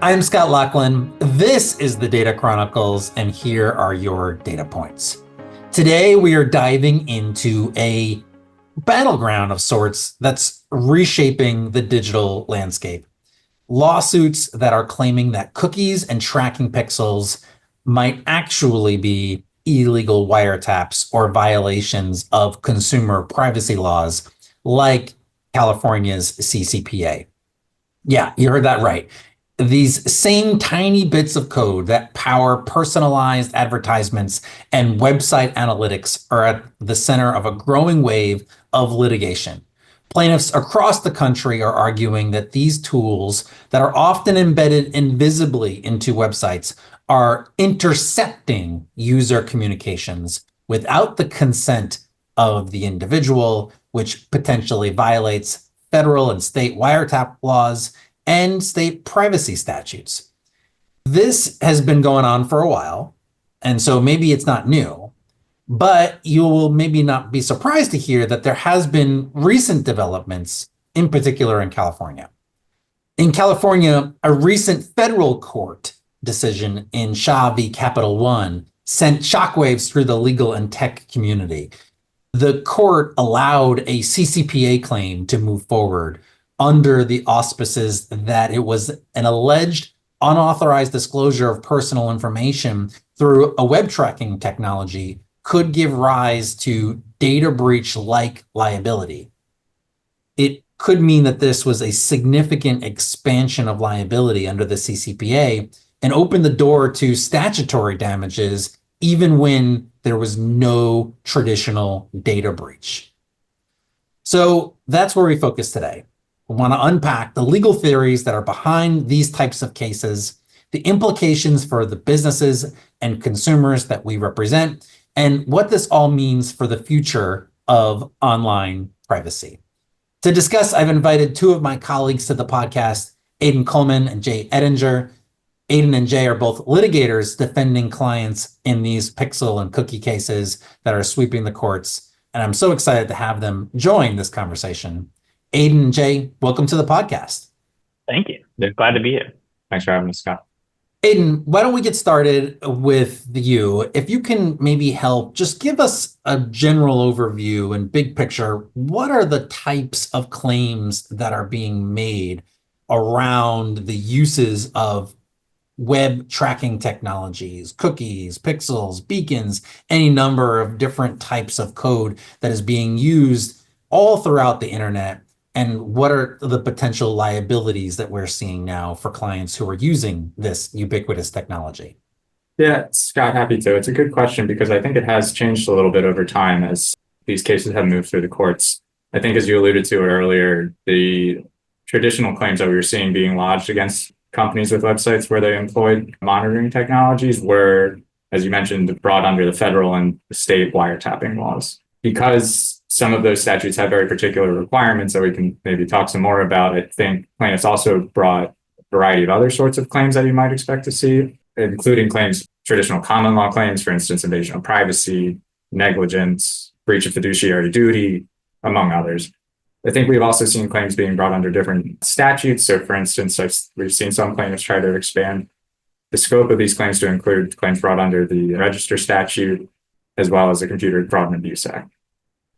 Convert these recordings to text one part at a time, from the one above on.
I'm Scott Loughlin. This is the Data Chronicles, and here are your data points. Today, we are diving into a battleground of sorts that's reshaping the digital landscape. Lawsuits that are claiming that cookies and tracking pixels might actually be illegal wiretaps or violations of consumer privacy laws, like California's CCPA. Yeah, you heard that right. These same tiny bits of code that power personalized advertisements and website analytics are at the center of a growing wave of litigation. Plaintiffs across the country are arguing that these tools that are often embedded invisibly into websites are intercepting user communications without the consent of the individual, which potentially violates federal and state wiretap laws and state privacy statutes. This has been going on for a while, and so maybe it's not new, but you will maybe not be surprised to hear that there has been recent developments, in particular in California. In California, a recent federal court decision in Shaw v. Capital One sent shockwaves through the legal and tech community. The court allowed a CCPA claim to move forward under the auspices that it was an alleged unauthorized disclosure of personal information through a web tracking technology could give rise to data breach-like liability. It could mean that this was a significant expansion of liability under the CCPA and opened the door to statutory damages even when there was no traditional data breach. So that's where we focus today. We want to unpack the legal theories that are behind these types of cases, the implications for the businesses and consumers that we represent, and what this all means for the future of online privacy. To discuss, I've invited two of my colleagues to the podcast, Aidan Coleman and Jay Ettinger. Aidan and Jay are both litigators defending clients in these pixel and cookie cases that are sweeping the courts, and I'm so excited to have them join this conversation. Aidan and Jay, welcome to the podcast. Thank you. They're glad to be here. Thanks for having us, Scott. Aidan, why don't we get started with you? If you can maybe help, just give us a general overview and big picture. What are the types of claims that are being made around the uses of web tracking technologies, cookies, pixels, beacons, any number of different types of code that is being used all throughout the internet? And what are the potential liabilities that we're seeing now for clients who are using this ubiquitous technology? Yeah, Scott, happy to. It's a good question because I think it has changed a little bit over time as these cases have moved through the courts. I think as you alluded to earlier, the traditional claims that we were seeing being lodged against companies with websites where they employed monitoring technologies were, as you mentioned, brought under the federal and state wiretapping laws. Because some of those statutes have very particular requirements that we can maybe talk some more about, I think plaintiffs also brought a variety of other sorts of claims that you might expect to see, including claims, traditional common law claims, for instance, invasion of privacy, negligence, breach of fiduciary duty, among others. I think we've also seen claims being brought under different statutes. So, for instance, we've seen some plaintiffs try to expand the scope of these claims to include claims brought under the Register statute, as well as the Computer Fraud and Abuse Act.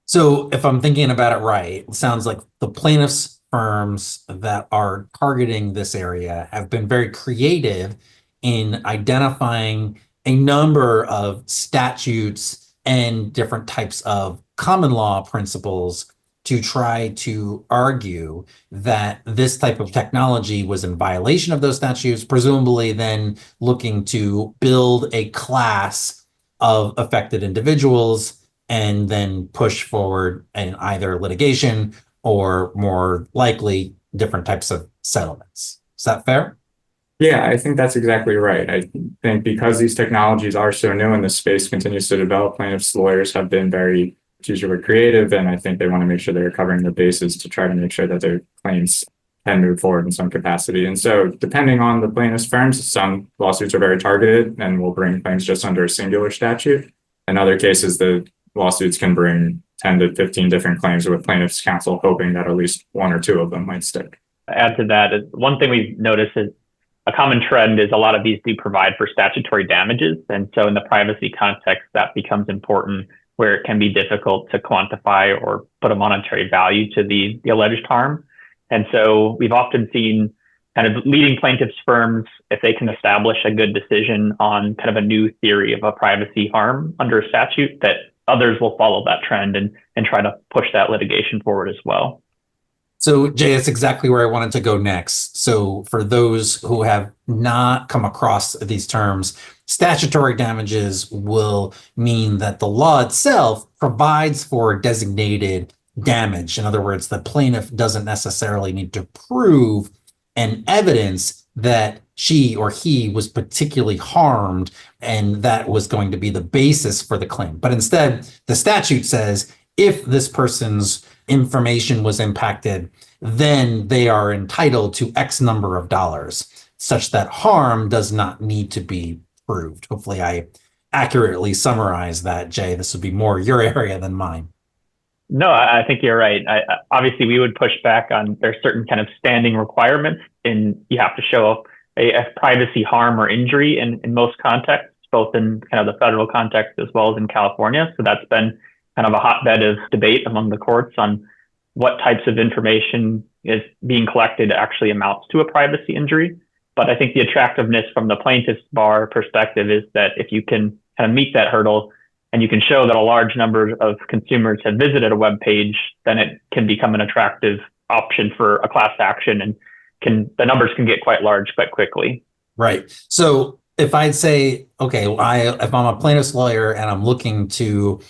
So if I'm thinking about it right, it sounds like the plaintiffs' firms that are targeting this area have been very creative in identifying a number of statutes and different types of common law principles to try to argue that this type of technology was in violation of those statutes, presumably then looking to build a class of affected individuals and then push forward in either litigation or more likely different types of settlements. Is that fair? Yeah, I think that's exactly right. I think because these technologies are so new and the space continues to develop, plaintiffs' lawyers have been very usually creative, and I think they want to make sure they're covering their bases to try to make sure that their claims can move forward in some capacity. And so depending on the plaintiffs' firms, some lawsuits are very targeted and will bring claims just under a singular statute. In other cases, the lawsuits can bring 10 to 15 different claims with plaintiffs' counsel hoping that at least one or two of them might stick. Add to that, one thing we've noticed is a common trend is a lot of these do provide for statutory damages. And so in the privacy context, that becomes important where it can be difficult to quantify or put a monetary value to the alleged harm. And so we've often seen kind of leading plaintiffs firms, if they can establish a good decision on kind of a new theory of a privacy harm under a statute, that others will follow that trend and try to push that litigation forward as well. So, Jay, that's exactly where I wanted to go next. So for those who have not come across these terms, statutory damages will mean that the law itself provides for designated damage. In other words, the plaintiff doesn't necessarily need to prove and evidence that she or he was particularly harmed and that was going to be the basis for the claim. But instead, the statute says if this person's information was impacted, then they are entitled to X number of dollars, such that harm does not need to be proved. Hopefully I accurately summarize that, Jay. This would be more your area than mine. No, I think you're right. Obviously, we would push back on there's certain kind of standing requirements, and you have to show a privacy harm or injury in most contexts, both in kind of the federal context as well as in California. So that's been kind of a hotbed of debate among the courts on what types of information is being collected actually amounts to a privacy injury. But I think the attractiveness from the plaintiff's bar perspective is that if you can kind of meet that hurdle, and you can show that a large number of consumers have visited a web page, then it can become an attractive option for a class action, and the numbers can get quite large quite quickly. Right. So if I'd say, okay, if I'm a plaintiff's lawyer and I'm looking to,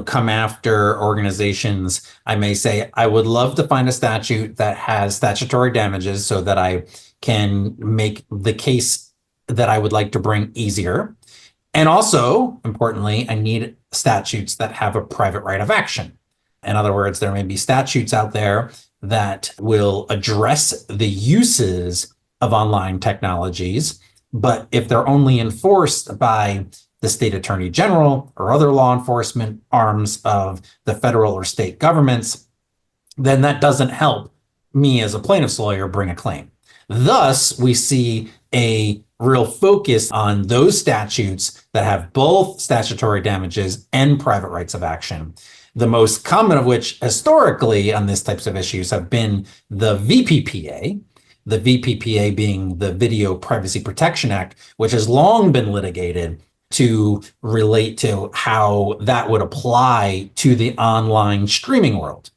come after organizations, I may say, I would love to find a statute that has statutory damages so that I can make the case that I would like to bring easier. And also, importantly, I need statutes that have a private right of action. In other words, there may be statutes out there that will address the uses of online technologies, but if they're only enforced by the state attorney general or other law enforcement arms of the federal or state governments, then that doesn't help me as a plaintiff's lawyer bring a claim. Thus, we see a real focus on those statutes that have both statutory damages and private rights of action. The most common of which historically on these types of issues have been the VPPA, being the Video Privacy Protection Act, which has long been litigated to relate to how that would apply to the online streaming world.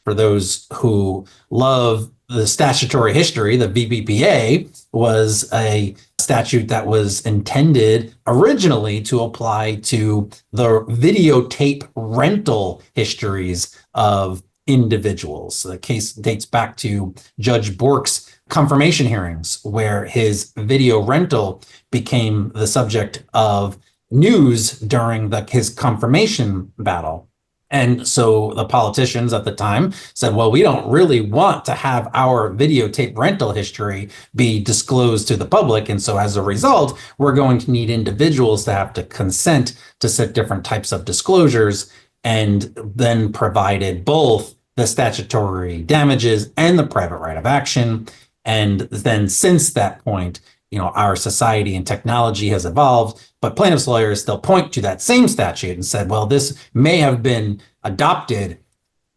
For those who love the statutory history, the VPPA was a statute that was intended originally to apply to the videotape rental histories of individuals. The case dates back to Judge Bork's confirmation hearings, where his video rental became the subject of news during his confirmation battle. And so the politicians at the time said, well, we don't really want to have our videotape rental history be disclosed to the public. And so as a result, we're going to need individuals to have to consent to set different types of disclosures, and then provided both the statutory damages and the private right of action. And then since that point, our society and technology has evolved, but plaintiffs' lawyers still point to that same statute and said, well, this may have been adopted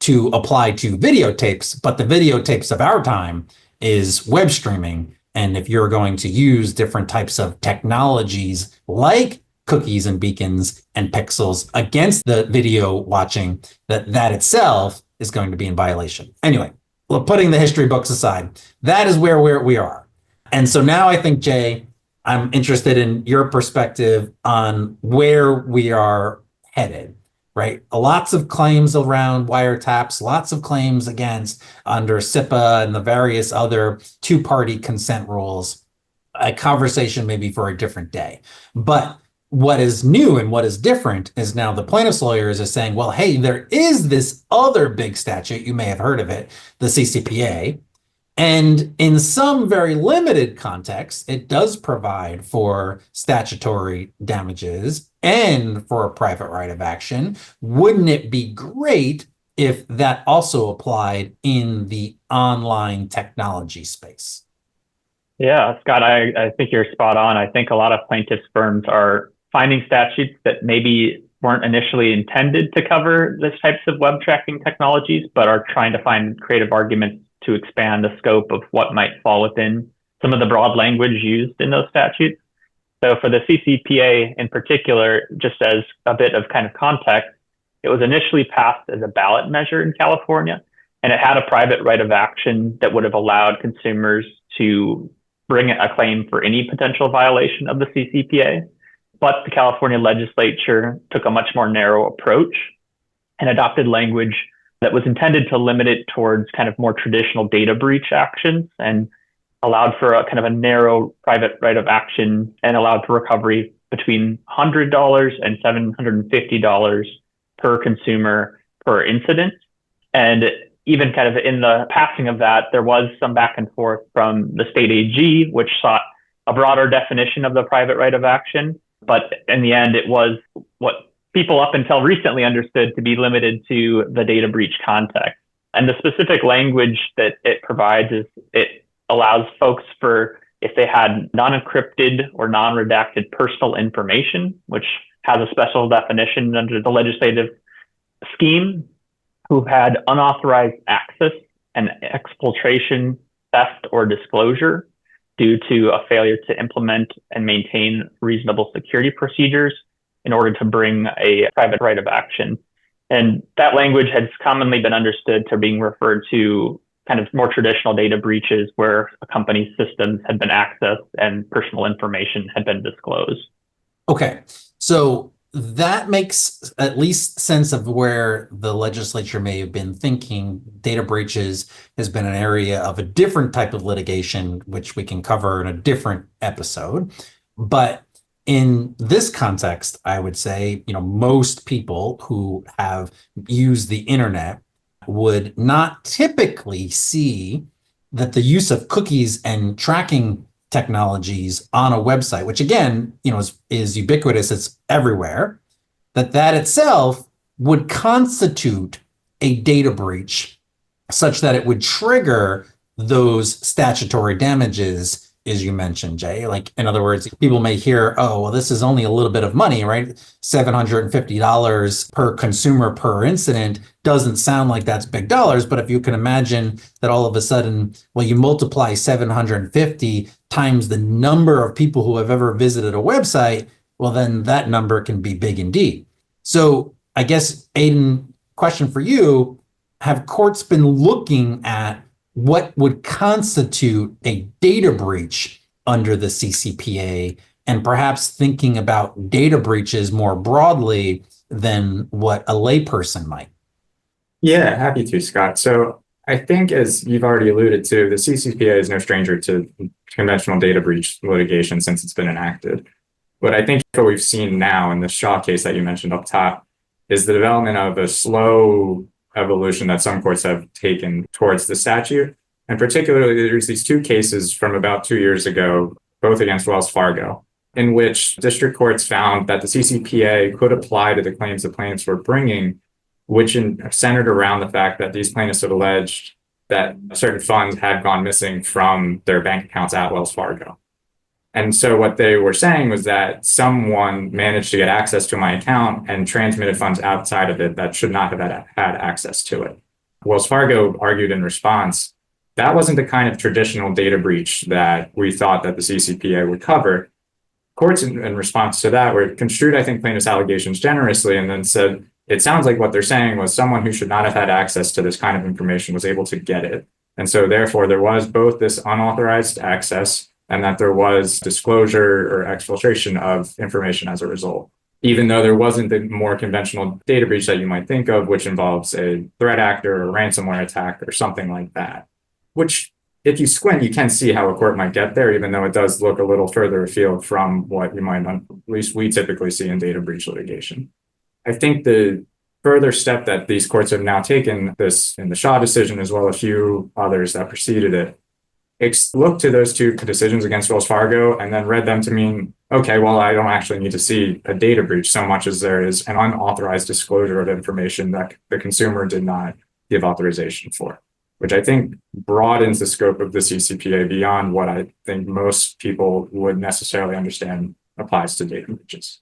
to apply to videotapes, but the videotapes of our time is web streaming. And if you're going to use different types of technologies like cookies and beacons and pixels against the video watching, that itself is going to be in violation. Anyway, well, putting the history books aside, that is where we are. And so now I think, Jay, I'm interested in your perspective on where we are headed, right? Lots of claims around wiretaps, lots of claims against under CCPA and the various other two-party consent rules. A conversation maybe for a different day. But what is new and what is different is now the plaintiff's lawyers are saying, well, hey, there is this other big statute, you may have heard of it, the CCPA. And in some very limited contexts, it does provide for statutory damages and for a private right of action. Wouldn't it be great if that also applied in the online technology space? Yeah, Scott, I think you're spot on. I think a lot of plaintiffs firms are finding statutes that maybe weren't initially intended to cover these types of web tracking technologies, but are trying to find creative arguments to expand the scope of what might fall within some of the broad language used in those statutes. So for the CCPA in particular, just as a bit of kind of context, it was initially passed as a ballot measure in California, and it had a private right of action that would have allowed consumers to bring a claim for any potential violation of the CCPA. But the California legislature took a much more narrow approach and adopted language that was intended to limit it towards kind of more traditional data breach actions and allowed for a kind of a narrow private right of action and allowed for recovery between $100 and $750 per consumer per incident. And even kind of in the passing of that, there was some back and forth from the state AG, which sought a broader definition of the private right of action. But in the end, it was what people up until recently understood to be limited to the data breach context. And the specific language that it provides is it allows folks for if they had non-encrypted or non-redacted personal information, which has a special definition under the legislative scheme, who had unauthorized access and exfiltration, theft, or disclosure due to a failure to implement and maintain reasonable security procedures in order to bring a private right of action. And that language has commonly been understood to being referred to kind of more traditional data breaches where a company's systems had been accessed and personal information had been disclosed. Okay, so that makes at least sense of where the legislature may have been thinking. Data breaches has been an area of a different type of litigation, which we can cover in a different episode. But in this context, I would say, most people who have used the internet would not typically see that the use of cookies and tracking technologies on a website, which again, is ubiquitous, it's everywhere, that itself would constitute a data breach such that it would trigger those statutory damages, as you mentioned, Jay. Like, in other words, people may hear, oh, well, this is only a little bit of money, right? $750 per consumer per incident doesn't sound like that's big dollars. But if you can imagine that all of a sudden, well, you multiply 750 times the number of people who have ever visited a website, well, then that number can be big indeed. So I guess, Aidan, question for you, have courts been looking at what would constitute a data breach under the CCPA and perhaps thinking about data breaches more broadly than what a layperson might? Yeah, happy to, Scott. So I think, as you've already alluded to, the CCPA is no stranger to conventional data breach litigation since it's been enacted. But I think what we've seen now in the Shaw case that you mentioned up top is the development of a slow evolution that some courts have taken towards the statute. And particularly, there's these two cases from about 2 years ago, both against Wells Fargo, in which district courts found that the CCPA could apply to the claims the plaintiffs were bringing, which centered around the fact that these plaintiffs had alleged that certain funds had gone missing from their bank accounts at Wells Fargo. And so what they were saying was that someone managed to get access to my account and transmitted funds outside of it that should not have had access to it. Wells Fargo argued in response, that wasn't the kind of traditional data breach that we thought that the CCPA would cover. Courts in response to that were construed, I think, plaintiffs' allegations generously and then said, it sounds like what they're saying was someone who should not have had access to this kind of information was able to get it. And so therefore there was both this unauthorized access and that there was disclosure or exfiltration of information as a result, even though there wasn't the more conventional data breach that you might think of, which involves a threat actor or a ransomware attack or something like that, which if you squint, you can see how a court might get there, even though it does look a little further afield from what you might, at least we typically see in data breach litigation. I think the further step that these courts have now taken, this in the Shaw decision, as well as a few others that preceded it, looked to those two decisions against Wells Fargo and then read them to mean, okay, well, I don't actually need to see a data breach so much as there is an unauthorized disclosure of information that the consumer did not give authorization for. which I think broadens the scope of the CCPA beyond what I think most people would necessarily understand applies to data breaches.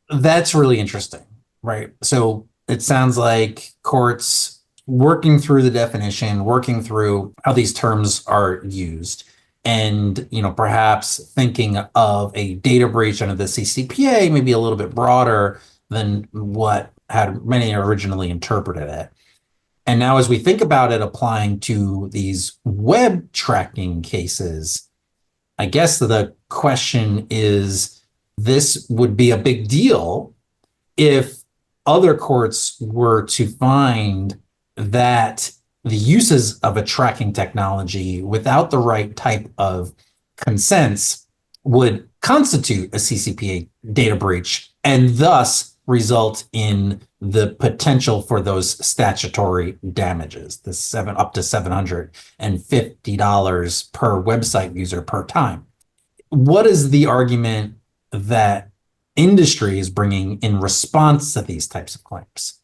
That's really interesting, right? So it sounds like courts working through the definition, working through how these terms are used, and perhaps thinking of a data breach under the CCPA maybe a little bit broader than what had many originally interpreted it. And now, as we think about it applying to these web tracking cases, I guess the question is, this would be a big deal if other courts were to find that the uses of a tracking technology without the right type of consents would constitute a CCPA data breach and thus result in the potential for those statutory damages, up to $750 per website user per time. What is the argument that industry is bringing in response to these types of claims?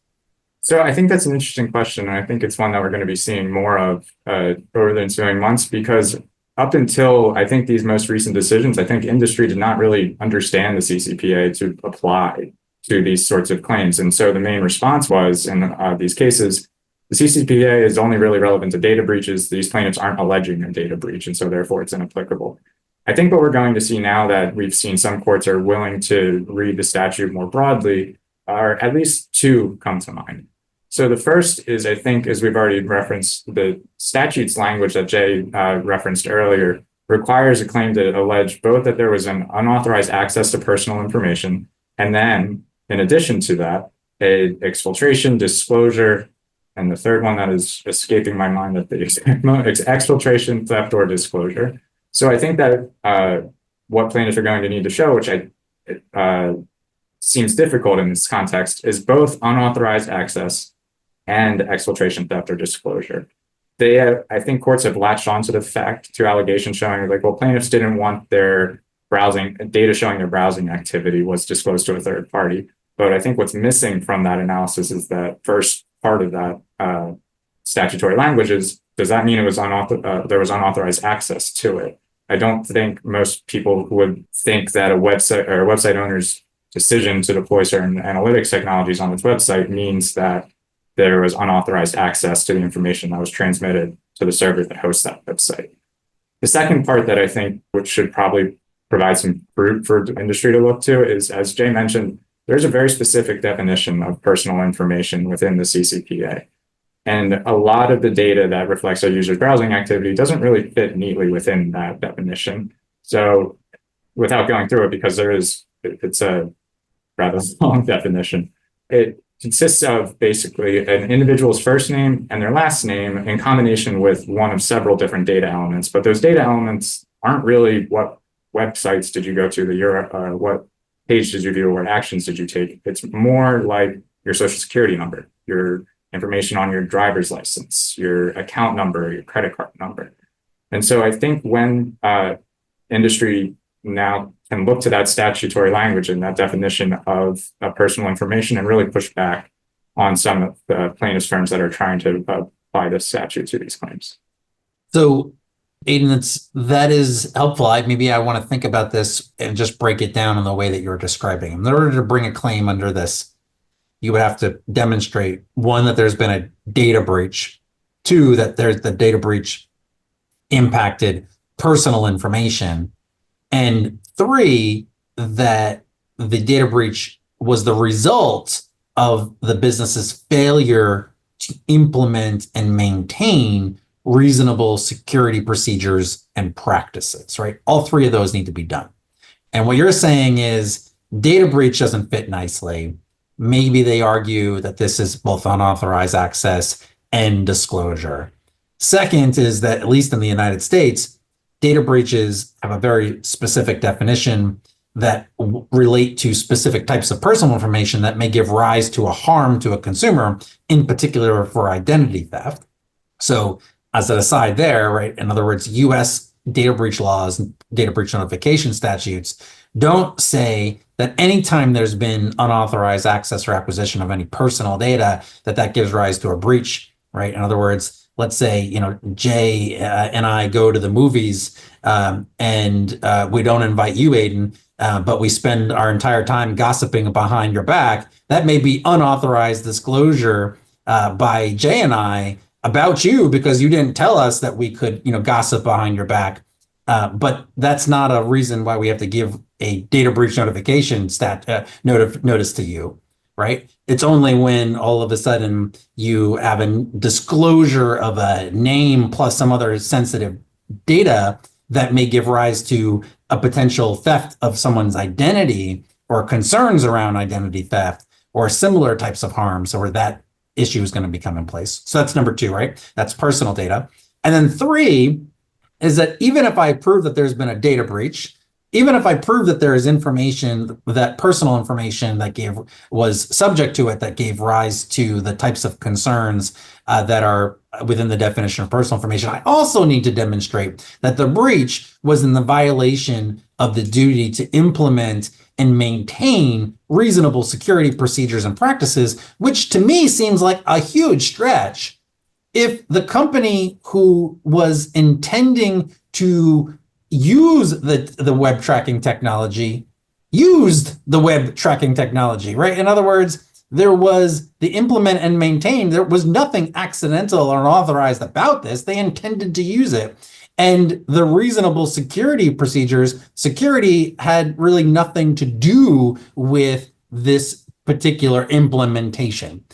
So I think that's an interesting question. And I think it's one that we're going to be seeing more of over the ensuing months, because up until I think these most recent decisions, I think industry did not really understand the CCPA to apply to these sorts of claims. And so the main response was in these cases, the CCPA is only really relevant to data breaches. These plaintiffs aren't alleging a data breach, and so therefore it's inapplicable. I think what we're going to see now that we've seen some courts are willing to read the statute more broadly are at least two come to mind. So the first is, I think, as we've already referenced, the statute's language that Jay referenced earlier requires a claim to allege both that there was an unauthorized access to personal information, and then, in addition to that, a exfiltration, disclosure, and the third one that is escaping my mind at the exfiltration, theft, or disclosure. So I think that what plaintiffs are going to need to show, which seems difficult in this context, is both unauthorized access and exfiltration, theft, or disclosure. I think courts have latched onto the fact to allegations showing like, well, plaintiffs didn't want their browsing data showing their browsing activity was disclosed to a third party. But I think what's missing from that analysis is that first part of that statutory language is, does that mean it was there was unauthorized access to it? I don't think most people would think that a website owner's decision to deploy certain analytics technologies on its website means that there was unauthorized access to the information that was transmitted to the server that hosts that website. The second part that I think, which should probably provide some fruit for the industry to look to, is, as Jay mentioned, there's a very specific definition of personal information within the CCPA. And a lot of the data that reflects a user's browsing activity doesn't really fit neatly within that definition. So without going through it, because it's a rather long definition, it consists of basically an individual's first name and their last name in combination with one of several different data elements. But those data elements aren't really what websites did you go to, what page did you view, what actions did you take. It's more like your social security number, your information on your driver's license, your account number, your credit card number. And so I think when industry now can look to that statutory language and that definition of personal information and really push back on some of the plaintiffs' firms that are trying to apply this statute to these claims. So, Aidan, that is helpful. Maybe I want to think about this and just break it down in the way that you're describing. In order to bring a claim under this, you would have to demonstrate, one, that there's been a data breach, two, that there's the data breach impacted personal information, and three, that the data breach was the result of the business's failure to implement and maintain reasonable security procedures and practices, right? All three of those need to be done. And what you're saying is data breach doesn't fit nicely. Maybe they argue that this is both unauthorized access and disclosure. Second is that, at least in the United States, data breaches have a very specific definition that relate to specific types of personal information that may give rise to a harm to a consumer, in particular for identity theft. So as an aside there, right, in other words, US data breach laws, data breach notification statutes don't say that anytime there's been unauthorized access or acquisition of any personal data, that gives rise to a breach, right? In other words, let's say, Jay and I go to the movies and we don't invite you, Aidan, but we spend our entire time gossiping behind your back, that may be unauthorized disclosure by Jay and I about you because you didn't tell us that we could, gossip behind your back. But that's not a reason why we have to give a data breach notification notice to you, right? It's only when all of a sudden you have a disclosure of a name plus some other sensitive data that may give rise to a potential theft of someone's identity or concerns around identity theft or similar types of harms, or that issue is going to become in place. So that's number 2, right? That's personal data. And then 3 is that even if I prove that there's been a data breach, even if I prove that there is information, that personal information that was subject to it that gave rise to the types of concerns that are within the definition of personal information, I also need to demonstrate that the breach was in the violation of the duty to implement and maintain reasonable security procedures and practices, which to me seems like a huge stretch. If the company who was intending to use the web tracking technology used the web tracking technology, right? In other words, there was the implement and maintain. There was nothing accidental or unauthorized about this. They intended to use it. And the reasonable security procedures, security had really nothing to do with this particular implementation.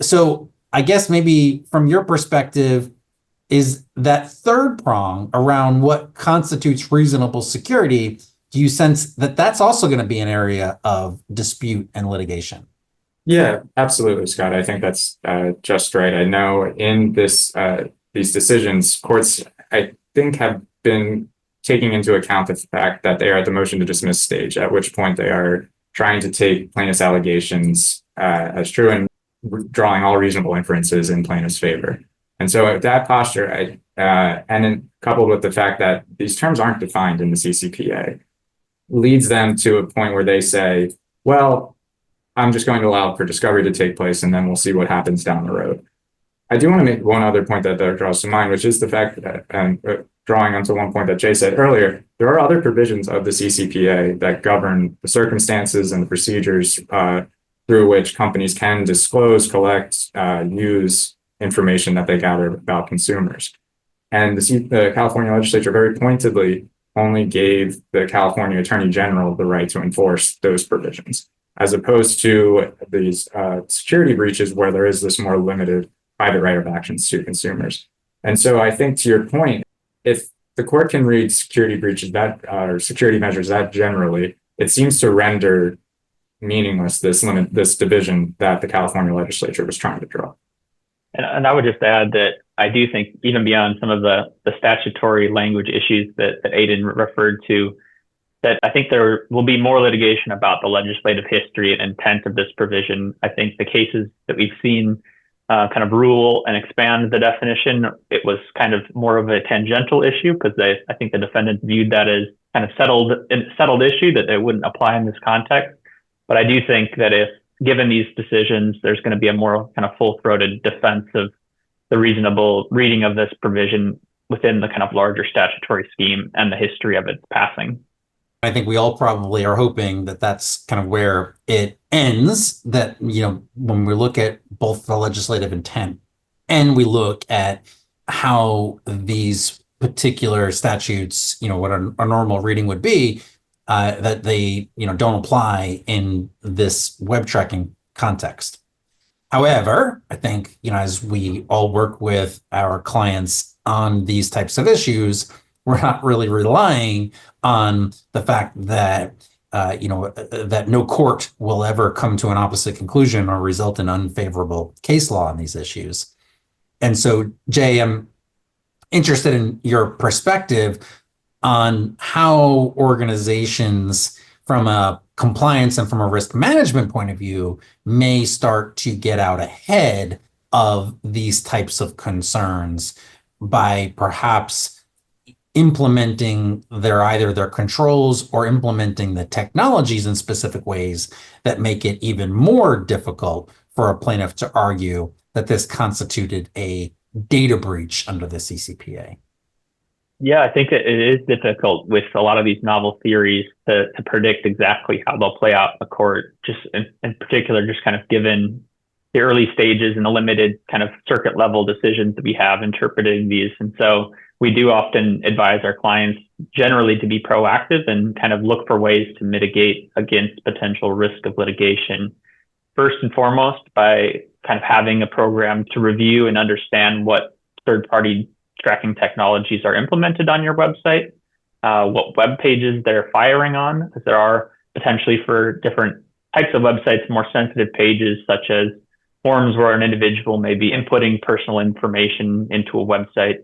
So I guess maybe from your perspective, is that third prong around what constitutes reasonable security, do you sense that that's also going to be an area of dispute and litigation? Yeah, absolutely, Scott. I think that's just right. I know in these decisions, courts, I think, have been taking into account the fact that they are at the motion to dismiss stage, at which point they are trying to take plaintiff's allegations as true and drawing all reasonable inferences in plaintiff's favor. And so at that posture, and then coupled with the fact that these terms aren't defined in the CCPA, leads them to a point where they say, well, I'm just going to allow for discovery to take place, and then we'll see what happens down the road. I do want to make one other point that draws to mind, which is the fact that, and drawing onto one point that Jay said earlier, there are other provisions of the CCPA that govern the circumstances and the procedures through which companies can disclose, collect, use information that they gather about consumers. And the California legislature very pointedly only gave the California Attorney General the right to enforce those provisions, as opposed to these security breaches where there is this more limited private right of actions to consumers. And so I think, to your point, if the court can read security breaches or security measures that generally, it seems to render meaningless this division that the California legislature was trying to draw. And I would just add that I do think, even beyond some of the statutory language issues that Aidan referred to, that I think there will be more litigation about the legislative history and intent of this provision. I think the cases that we've seen kind of rule and expand the definition, it was kind of more of a tangential issue because I think the defendants viewed that as kind of settled issue that they wouldn't apply in this context. But I do think that if given these decisions, there's going to be a more kind of full-throated defense of the reasonable reading of this provision within the kind of larger statutory scheme and the history of its passing. I think we all probably are hoping that that's kind of where it ends, that, when we look at both the legislative intent and we look at how these particular statutes, what a normal reading would be, that they, don't apply in this web tracking context. However, I think, as we all work with our clients on these types of issues, we're not really relying on the fact that, that no court will ever come to an opposite conclusion or result in unfavorable case law on these issues. And so, Jay, I'm interested in your perspective on how organizations, from a compliance and from a risk management point of view, may start to get out ahead of these types of concerns by perhaps implementing either their controls or implementing the technologies in specific ways that make it even more difficult for a plaintiff to argue that this constituted a data breach under the CCPA? Yeah, I think that it is difficult with a lot of these novel theories to predict exactly how they'll play out in the court, just in particular, just kind of given the early stages and the limited kind of circuit level decisions that we have interpreting these. And so we do often advise our clients generally to be proactive and kind of look for ways to mitigate against potential risk of litigation. First and foremost, by kind of having a program to review and understand what third-party tracking technologies are implemented on your website, what web pages they're firing on, because there are potentially for different types of websites more sensitive pages, such as forms where an individual may be inputting personal information into a website,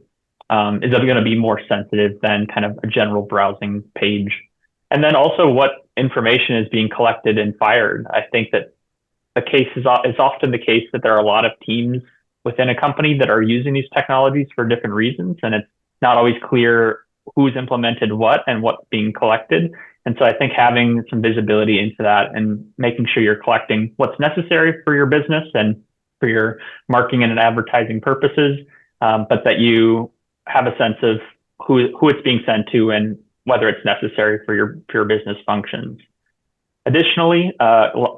is going to be more sensitive than kind of a general browsing page. And then also what information is being collected and fired. I think that the case is often the case that there are a lot of teams within a company that are using these technologies for different reasons, and it's not always clear who's implemented what and what's being collected. And so I think having some visibility into that and making sure you're collecting what's necessary for your business and for your marketing and advertising purposes, but that you have a sense of who it's being sent to and whether it's necessary for your business functions. Additionally,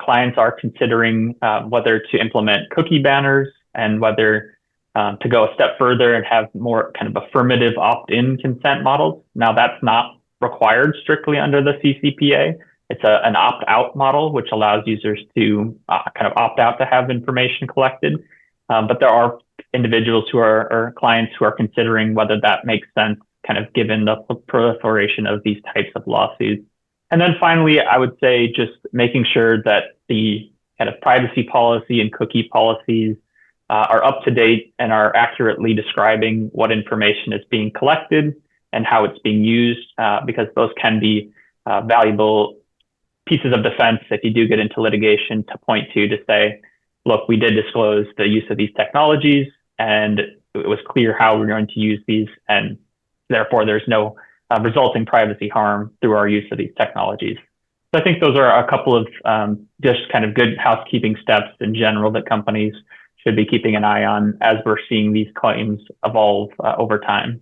clients are considering whether to implement cookie banners and whether to go a step further and have more kind of affirmative opt-in consent models. Now, that's not required strictly under the CCPA. It's an opt-out model, which allows users to kind of opt out to have information collected. But there are individuals or clients who are considering whether that makes sense, kind of given the proliferation of these types of lawsuits. And then finally, I would say just making sure that the kind of privacy policy and cookie policies are up to date and are accurately describing what information is being collected and how it's being used, because those can be valuable pieces of defense if you do get into litigation to point to say, look, we did disclose the use of these technologies and it was clear how we're going to use these, and therefore there's no resulting privacy harm through our use of these technologies. So I think those are a couple of just kind of good housekeeping steps in general that companies should be keeping an eye on as we're seeing these claims evolve over time.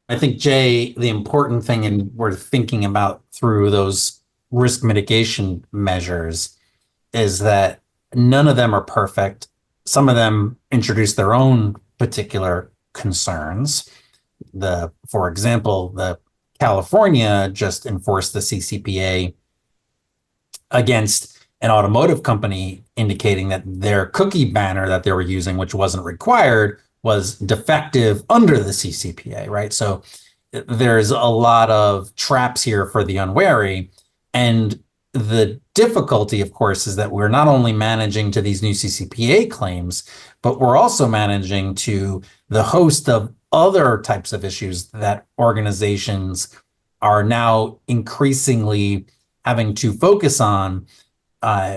I think, Jay, the important thing, and we're thinking about through those risk mitigation measures, is that none of them are perfect. Some of them introduce their own particular concerns. For example, the California just enforced the CCPA against an automotive company, indicating that their cookie banner that they were using, which wasn't required, was defective under the CCPA, right? So there's a lot of traps here for the unwary. And the difficulty, of course, is that we're not only managing to these new CCPA claims, but we're also managing to the host of other types of issues that organizations are now increasingly having to focus on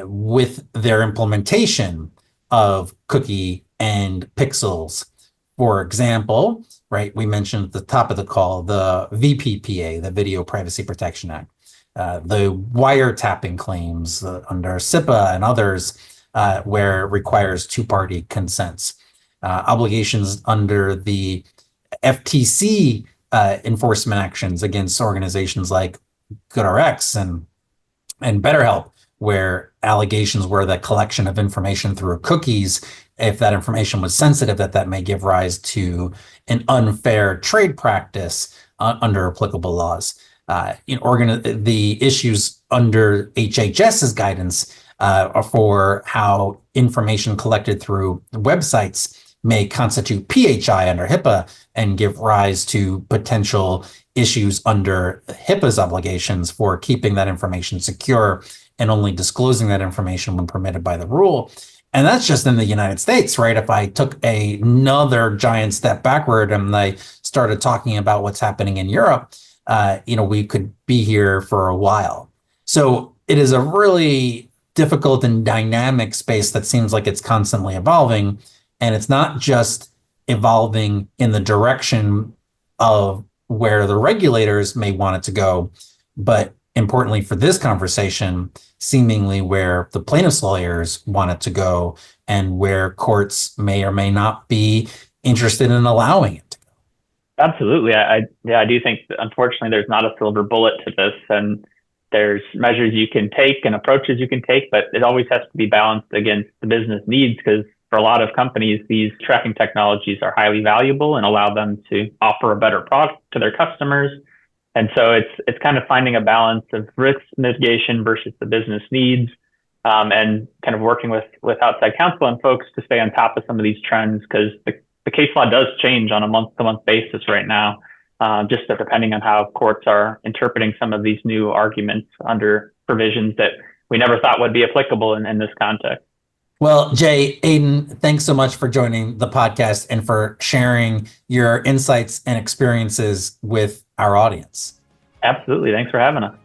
with their implementation of cookie and pixels. For example, right, we mentioned at the top of the call, the VPPA, the Video Privacy Protection Act, the wiretapping claims under CCPA and others, where it requires two-party consents, obligations under the FTC enforcement actions against organizations like GoodRx and BetterHelp, where allegations were that collection of information through cookies, if that information was sensitive, that may give rise to an unfair trade practice under applicable laws. The issues under HHS's guidance are for how information collected through websites may constitute PHI under HIPAA and give rise to potential issues under HIPAA's obligations for keeping that information secure and only disclosing that information when permitted by the rule. And that's just in the United States, right? If I took another giant step backward and I started talking about what's happening in Europe, we could be here for a while. So it is a really difficult and dynamic space that seems like it's constantly evolving. And it's not just evolving in the direction of where the regulators may want it to go, but importantly for this conversation, seemingly where the plaintiffs' lawyers want it to go and where courts may or may not be interested in allowing it to go. Absolutely. I do think that unfortunately there's not a silver bullet to this, and there's measures you can take and approaches you can take, but it always has to be balanced against the business needs, because for a lot of companies, these tracking technologies are highly valuable and allow them to offer a better product to their customers. And so it's kind of finding a balance of risk mitigation versus the business needs, and kind of working with outside counsel and folks to stay on top of some of these trends, because the case law does change on a month-to-month basis right now, just depending on how courts are interpreting some of these new arguments under provisions that we never thought would be applicable in this context. Well, Jay, Aidan, thanks so much for joining the podcast and for sharing your insights and experiences with our audience. Absolutely. Thanks for having us.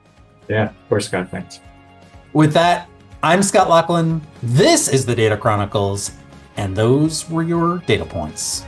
Yeah, of course, Scott. Thanks. With that, I'm Scott Loughlin. This is the Data Chronicles, and those were your data points.